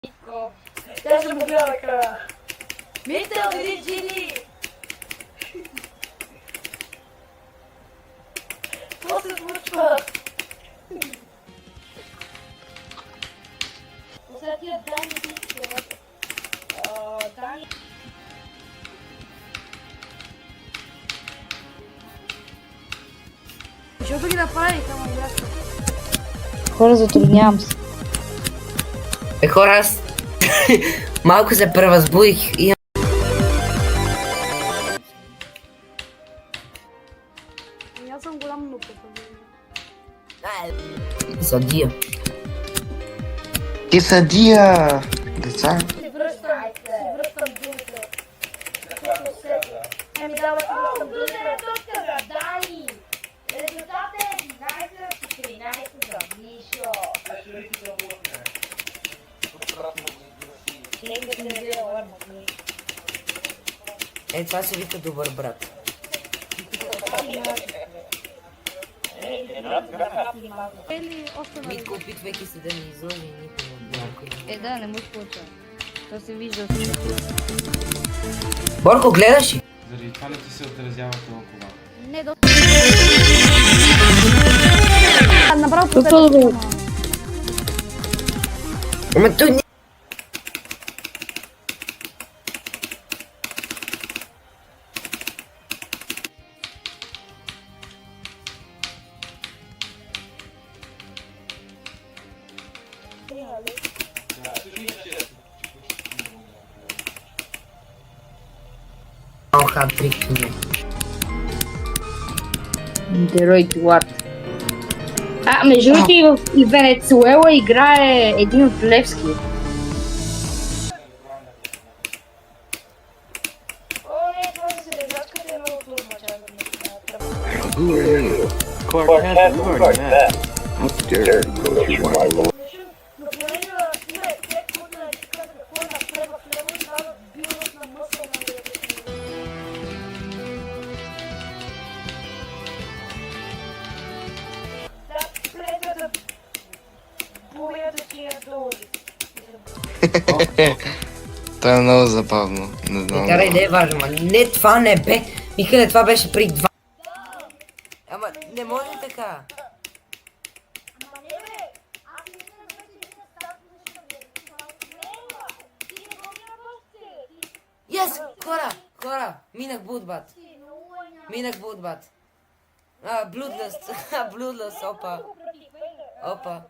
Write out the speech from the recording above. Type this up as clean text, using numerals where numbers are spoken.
Тя ще му гледа ръка. Мител, види Джини! Какво се случва? Сега тия Дани всички. Дани... Защото ги направиха, ама играчка. Хора, затруднявам се. Хора, аз малко се превъзбудих и... Аз съм голям нуп. Съдия. Ти съдия! Деца? Си връщам думите. Еми дава ти връщам думите. Дани! Резултат е 11-14 за Мишо. Е, това се вика добър брат. Митко, опитвайки се да ни изложи никога. Да, не му случва. То се вижда. Борко, гледаш ли? Заради това ли ти се отразява толкова? Не, до... Направо по Какво да бъде? Ама той не... Хат-трик, не. Дероид Лад. Между другото и в Венецуела играе един от Левски. О, не, това се дебратката е много трудно, Who are you? Quartet, who are that? How dare you go through my lord? но поне има ефект, който да ти казва какво е напред в лево и дава билност на мъсъл на лево. Да, плетата бурята ти е долу. Това е много забавно. Не знам. Карай, не е важно, ма не, това не бе. Михале, това беше при 2. Ама не може така. Ама не бе, аз не знам да ти не става нещо да няма. Ти не го работите. Yes, хора, минах Будбат. Минах Будбат. Bloodlust, Bloodlust, опа. Опа.